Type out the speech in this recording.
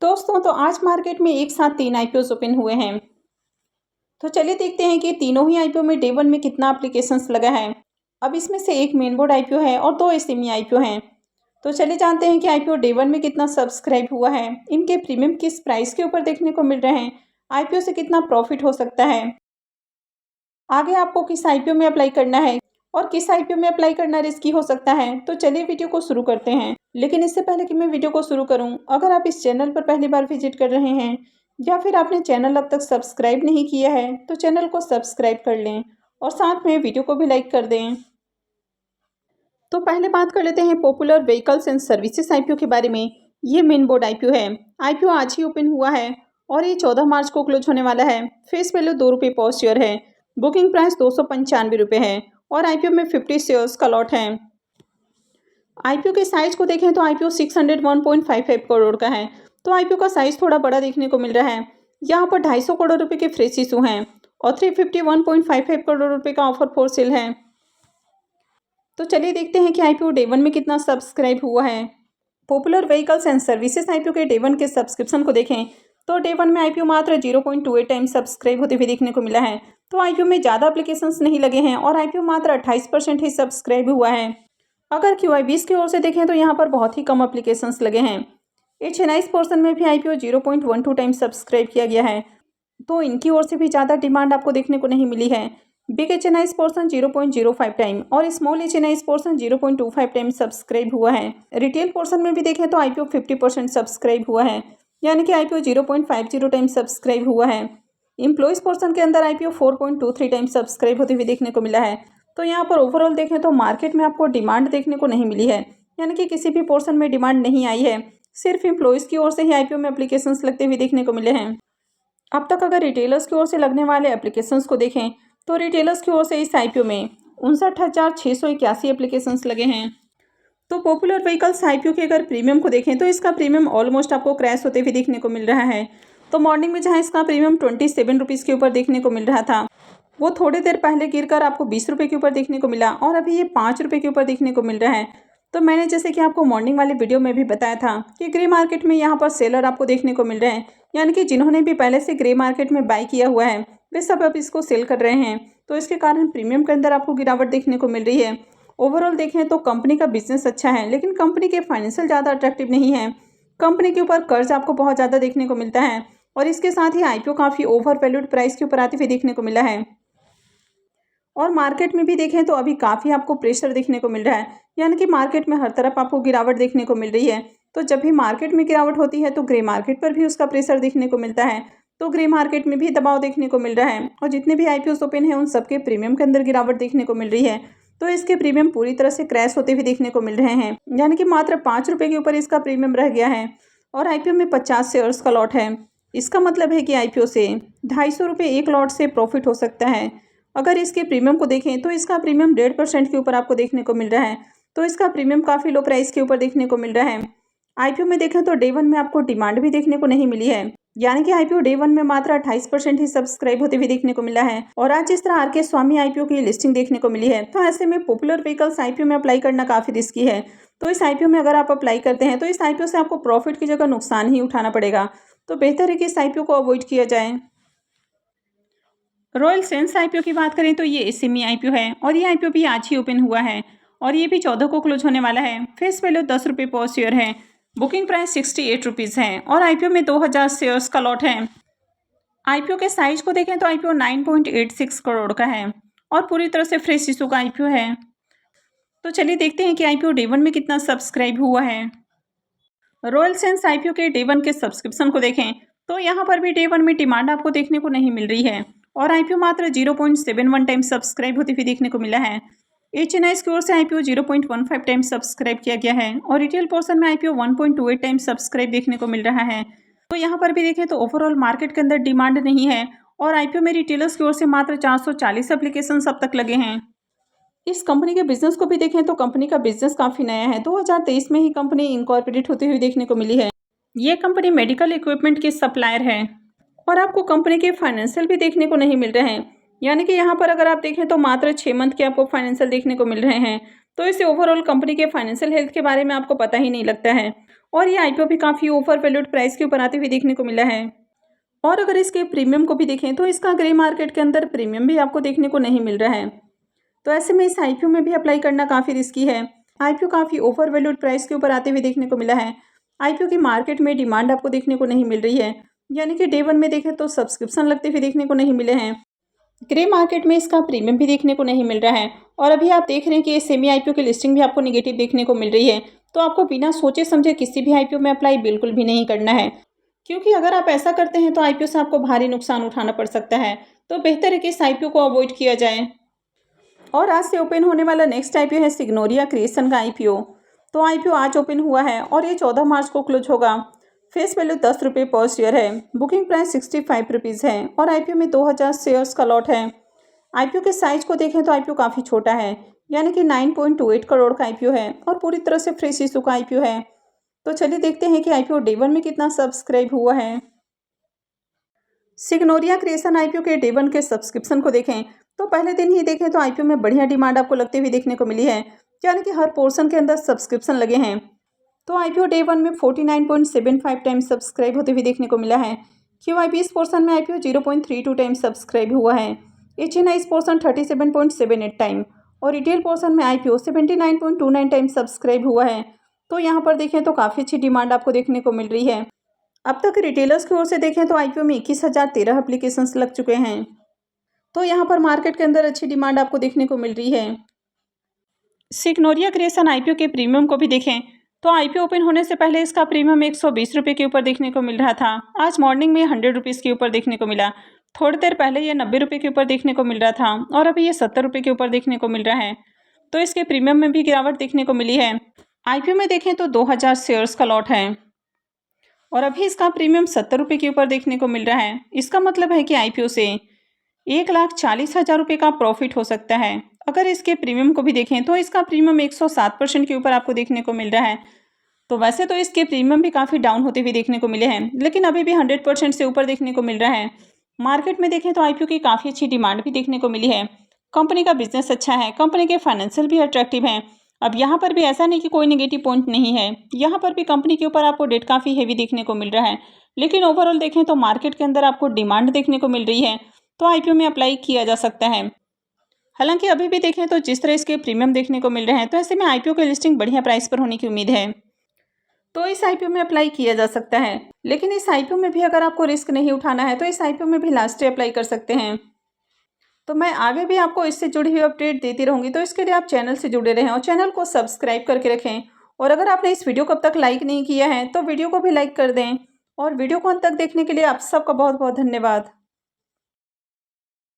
दोस्तों तो आज मार्केट में एक साथ 3 आईपीओ ओपन हुए हैं। तो चलिए देखते हैं कि तीनों ही आईपीओ में डे वन में कितना एप्लीकेशंस लगा है। अब इसमें से एक मेन बोर्ड आईपीओ है और 2 एसएमई आईपीओ हैं। तो चलिए जानते हैं कि आईपीओ डे वन में कितना सब्सक्राइब हुआ है, इनके प्रीमियम किस प्राइस के ऊपर देखने को मिल रहे हैं, आईपीओ से कितना प्रॉफिट हो सकता है, आगे आपको किस आईपीओ में अप्लाई करना है और किस आईपीओ में अप्लाई करना रिस्की हो सकता है। तो चलिए वीडियो को शुरू करते हैं। लेकिन इससे पहले कि मैं वीडियो को शुरू करूं, अगर आप इस चैनल पर पहली बार विजिट कर रहे हैं या फिर आपने चैनल अब तक सब्सक्राइब नहीं किया है तो चैनल को सब्सक्राइब कर लें और साथ में वीडियो को भी लाइक कर दें। तो पहले बात कर लेते हैं popular vehicles and services IPO के बारे में। ये मेन बोर्ड आईपीओ है। आईपीओ आज ही ओपन हुआ है और ये 14 मार्च को क्लोज होने वाला है। फेस वैल्यू ₹2 पर शेयर है। बुकिंग प्राइस ₹295 है और आईपीओ में 50 शेयर्स का लॉट है। आईपीओ के साइज को देखें तो आईपीओ 601.55 करोड़ का है। तो आईपीओ का साइज थोड़ा बड़ा देखने को मिल रहा है। यहाँ पर 250 करोड़ रुपए के फ्रेश इशू हैं और 351.55 करोड़ रुपए का ऑफर फॉर सेल है। तो चलिए देखते हैं कि आईपीओ डे वन में कितना सब्सक्राइब हुआ है। Popular vehicles and services IPO के डे वन के सब्सक्रिप्शन को देखें तो डे वन में आईपीओ मात्र 0.28 टाइम्स सब्सक्राइब होते हुए देखने को मिला है। तो आईपीओ में ज़्यादा एप्लीकेशंस नहीं लगे हैं और आईपीओ मात्र 28% ही सब्सक्राइब हुआ है। अगर QIBs की ओर से देखें तो यहाँ पर बहुत ही कम एप्लीकेशंस लगे हैं। HNIs पोर्शन में भी आईपीओ 0.12 टाइम्स सब्सक्राइब किया गया है। तो इनकी ओर से भी ज़्यादा डिमांड आपको देखने को नहीं मिली है। बिग HNIs पोर्शन 0.05 टाइम और small HNIs portion 0.25 time subscribe हुआ है। रिटेल पोर्शन में भी देखें तो आईपीओ 50% सब्सक्राइब हुआ है, यानी कि आईपीओ 0.50 टाइम सब्सक्राइब हुआ है। एम्प्लॉइज पोर्शन के अंदर आईपीओ 4.23 टाइम सब्सक्राइब होते हुए देखने को मिला है। तो यहाँ पर ओवरऑल देखें तो मार्केट में आपको डिमांड देखने को नहीं मिली है, यानी कि किसी भी पोर्शन में डिमांड नहीं आई है। सिर्फ एम्प्लॉइज़ की ओर से ही आईपीओ में एप्लीकेशंस लगते हुए देखने को मिले हैं। अब तक अगर रिटेलर्स की ओर से लगने वाले एप्लीकेशंस को देखें तो रिटेलर्स की ओर से इस आईपीओ में 59,681 एप्लीकेशंस लगे हैं। तो पॉपुलर व्हीकल्स आईपीओ के अगर प्रीमियम को देखें तो इसका प्रीमियम ऑलमोस्ट आपको क्रैश होते हुए देखने को मिल रहा है। तो मॉर्निंग में जहां इसका प्रीमियम 27 रुपीज़ के ऊपर देखने को मिल रहा था, वो थोड़ी देर पहले गिरकर आपको 20 रुपये के ऊपर देखने को मिला और अभी ये 5 रुपये के ऊपर देखने को मिल रहा है। तो मैंने जैसे कि आपको मॉर्निंग वाले वीडियो में भी बताया था कि ग्रे मार्केट में यहाँ पर सेलर आपको देखने को मिल रहे हैं, यानी कि जिन्होंने भी पहले से ग्रे मार्केट में बाई किया हुआ है वे सब अब इसको सेल कर रहे हैं। तो इसके कारण प्रीमियम के अंदर आपको गिरावट देखने को मिल रही है। ओवरऑल देखें तो कंपनी का बिजनेस अच्छा है, लेकिन कंपनी के फाइनेंशियल ज़्यादा अट्रैक्टिव नहीं है। कंपनी के ऊपर कर्ज आपको बहुत ज़्यादा देखने को मिलता है और इसके साथ ही आईपीओ काफ़ी ओवर वैल्यूड प्राइस के ऊपर आते हुए देखने को मिला है। और मार्केट में भी देखें तो अभी काफ़ी आपको प्रेशर देखने को मिल रहा है, यानी कि मार्केट में हर तरफ आपको गिरावट देखने को मिल रही है। तो जब भी मार्केट में गिरावट होती है तो ग्रे मार्केट पर भी उसका प्रेशर देखने को मिलता है। तो ग्रे मार्केट में भी दबाव देखने को मिल रहा है और जितने भी आईपीओ ओपन हैं उन सबके प्रीमियम के अंदर गिरावट देखने को मिल रही है। तो इसके प्रीमियम पूरी तरह से क्रैश होते हुए देखने को मिल रहे हैं, यानी कि मात्र 5 रुपये के ऊपर इसका प्रीमियम रह गया है और आईपीओ में 50 शेयर्स का लॉट है। इसका मतलब है कि आईपीओ से 250 रुपये एक लॉट से प्रॉफिट हो सकता है। अगर इसके प्रीमियम को देखें तो इसका प्रीमियम 1.5% के ऊपर आपको देखने को मिल रहा है। तो इसका प्रीमियम काफ़ी लो प्राइस के ऊपर देखने को मिल रहा है। आईपीओ में देखें तो डे वन में आपको डिमांड भी देखने को नहीं मिली है, यानी कि आईपीओ डे वन में मात्र 28% ही सब्सक्राइब होते हुए देखने को मिला है। और आज जिस तरह आरके स्वामी आईपीओ की लिस्टिंग देखने को मिली है, तो ऐसे में पॉपुलर व्हीकल्स आईपीओ में अप्लाई करना काफ़ी रिस्की है। तो इस आईपीओ में अगर आप अप्लाई करते हैं तो इस आईपीओ से आपको प्रॉफिट की जगह नुकसान ही उठाना पड़ेगा। तो बेहतर है कि इस आईपीओ को अवॉइड किया जाए। रॉयल सेंस आईपीओ की बात करें तो ये एसएमई आईपीओ है और ये आईपीओ भी आज ही ओपन हुआ है और ये भी 14 को क्लोज होने वाला है। फेस वैल्यू ₹10 पर शेयर है। बुकिंग प्राइस 68 रुपीज़ है और आईपीओ में 2000 शेयर्स का लॉट है। आईपीओ के साइज को देखें तो आईपीओ 9.86 करोड़ का है और पूरी तरह से फ्रेश इशू का आईपीओ है। तो चलिए देखते हैं कि आईपीओ डे वन में कितना सब्सक्राइब हुआ है। रॉयल सेंस आईपीओ के डे वन के सब्सक्रिप्शन को देखें तो यहाँ पर भी डे वन में डिमांड आपको देखने को नहीं मिल रही है और आईपीओ मात्र 0.71 टाइम सब्सक्राइब होती हुई देखने को मिला है। HNIs की ओर से आईपीओ 0.15 टाइम सब्सक्राइब किया गया है और रिटेल पोर्शन में आईपीओ 1.28 टाइम सब्सक्राइब देखने को मिल रहा है। तो यहाँ पर भी देखें तो ओवरऑल मार्केट के अंदर डिमांड नहीं है और आईपीओ में रिटेलर्स की ओर से मात्र 440 एप्लीकेशंस अब तक लगे हैं। इस कंपनी के बिजनेस को भी देखें तो कंपनी का बिजनेस काफ़ी नया है। 2023 में ही कंपनी इनकॉर्पोरेट होती हुई देखने को मिली है। ये कंपनी मेडिकल इक्विपमेंट की सप्लायर है और आपको कंपनी के फाइनेंशियल भी देखने को नहीं मिल रहे हैं, यानी कि यहाँ पर अगर आप देखें तो मात्र 6 मंथ के आपको फाइनेंशियल देखने को मिल रहे हैं। तो इसे ओवरऑल कंपनी के फाइनेंशियल हेल्थ के बारे में आपको पता ही नहीं लगता है। और ये आईपीओ भी काफ़ी ओवर वैल्यूड प्राइस के ऊपर आते हुए देखने को मिला है। और अगर इसके प्रीमियम को भी देखें तो इसका ग्रे मार्केट के अंदर प्रीमियम भी आपको देखने को नहीं मिल रहा है। तो ऐसे में इस आईपीओ में भी अप्लाई करना काफ़ी रिस्की है। आईपीओ काफ़ी ओवर वैल्यूड प्राइस के ऊपर आते हुए देखने को मिला है। आईपीओ की मार्केट में डिमांड आपको देखने को नहीं मिल रही है, यानी कि डे 1 में देखें तो सब्सक्रिप्शन लगते हुए देखने को नहीं मिले हैं। ग्रे मार्केट में इसका प्रीमियम भी देखने को नहीं मिल रहा है। और अभी आप देख रहे हैं कि सेमी आईपीओ की लिस्टिंग भी आपको नेगेटिव देखने को मिल रही है। तो आपको बिना सोचे समझे किसी भी आईपीओ में अप्लाई बिल्कुल भी नहीं करना है, क्योंकि अगर आप ऐसा करते हैं तो आईपीओ से आपको भारी नुकसान उठाना पड़ सकता है। तो बेहतर है कि इस आईपीओ को अवॉइड किया जाए। और आज से ओपन होने वाला नेक्स्ट आईपीओ है सिग्नोरिया क्रिएशन का आईपीओ। तो आईपीओ आज ओपन हुआ है और ये 14 मार्च को क्लोज होगा। फेस वैल्यू 10 रुपये पर शेयर है। बुकिंग प्राइस 65 रुपीज़ है और आईपीओ में 2000 शेयर्स का लॉट है। आईपीओ के साइज को देखें तो आईपीओ काफ़ी छोटा है, यानी कि 9.28 करोड़ का आईपीओ है और पूरी तरह से फ्रेश इशू का आईपीओ है। तो चलिए देखते हैं कि आईपीओ डे 1 में कितना सब्सक्राइब हुआ है। सिग्नोरिया क्रिएशन आईपीओ के डे 1 के सब्सक्रिप्शन को देखें तो पहले दिन ही देखें तो आईपीओ में बढ़िया डिमांड आपको लगते हुए देखने को मिली है, यानी कि हर पोर्शन के अंदर सब्सक्रिप्शन लगे हैं। तो आईपीओ डे 1 में 49.75 टाइम्स सब्सक्राइब होते हुए देखने को मिला है। QIP पोर्शन में आईपीओ 0.32 टाइम्स सब्सक्राइब हुआ है। HNI पोर्शन 37.78 टाइम और रिटेल पोर्शन में आईपीओ 79.29 टाइम्स सब्सक्राइब हुआ है। तो यहाँ पर देखें तो काफ़ी अच्छी डिमांड आपको देखने को मिल रही है। अब तक रिटेलर्स की ओर से देखें तो आईपीओ में 21,013 एप्लीकेशंस लग चुके हैं। तो यहाँ पर मार्केट के अंदर अच्छी डिमांड आपको देखने को मिल रही है। सिग्नोरिया क्रिएशन आईपीओ के प्रीमियम को भी देखें तो आईपीओ ओपन होने से पहले इसका प्रीमियम 120 रुपये के ऊपर देखने को मिल रहा था। आज मॉर्निंग में 100 रुपीज़ के ऊपर देखने को मिला। थोड़ी देर पहले ये 90 रुपये के ऊपर देखने को मिल रहा था और अभी ये 70 रुपये के ऊपर देखने को मिल रहा है। तो इसके प्रीमियम में भी गिरावट देखने को मिली है। आईपीओ में देखें तो 2000 शेयर्स का लॉट है और अभी इसका प्रीमियम 70 रुपये के ऊपर देखने को मिल रहा है। इसका मतलब है कि आईपीओ से 1,40,000 रुपये का प्रॉफिट हो सकता है। अगर इसके प्रीमियम को भी देखें तो इसका प्रीमियम 107% के ऊपर आपको देखने को मिल रहा है। तो वैसे तो इसके प्रीमियम भी काफ़ी डाउन होते हुए देखने को मिले हैं, लेकिन अभी भी 100% से ऊपर देखने को मिल रहा है। मार्केट में देखें तो आईपीओ की काफ़ी अच्छी डिमांड भी देखने को मिली है। कंपनी का बिजनेस अच्छा है, कंपनी के फाइनेंशियल भी अट्रैक्टिव हैं। अब यहाँ पर भी ऐसा नहीं कि कोई नेगेटिव पॉइंट नहीं है, यहाँ पर भी कंपनी के ऊपर आपको डेट काफ़ी हेवी देखने को मिल रहा है। लेकिन ओवरऑल देखें तो मार्केट के अंदर आपको डिमांड देखने को मिल रही है, तो आईपीओ में अप्लाई किया जा सकता है। हालांकि अभी भी देखें तो जिस तरह इसके प्रीमियम देखने को मिल रहे हैं, तो ऐसे में आईपीओ की लिस्टिंग बढ़िया प्राइस पर होने की उम्मीद है। तो इस आईपीओ में अप्लाई किया जा सकता है। लेकिन इस आईपीओ में भी अगर आपको रिस्क नहीं उठाना है तो इस आईपीओ में भी लास्ट डे अप्लाई कर सकते हैं। तो मैं आगे भी आपको इससे जुड़ी हुई अपडेट देती रहूँगी, तो इसके लिए आप चैनल से जुड़े रहें और चैनल को सब्सक्राइब करके रखें। और अगर आपने इस वीडियो को अब तक लाइक नहीं किया है तो वीडियो को भी लाइक कर दें। और वीडियो को अंत तक देखने के लिए आप सबका बहुत बहुत धन्यवाद।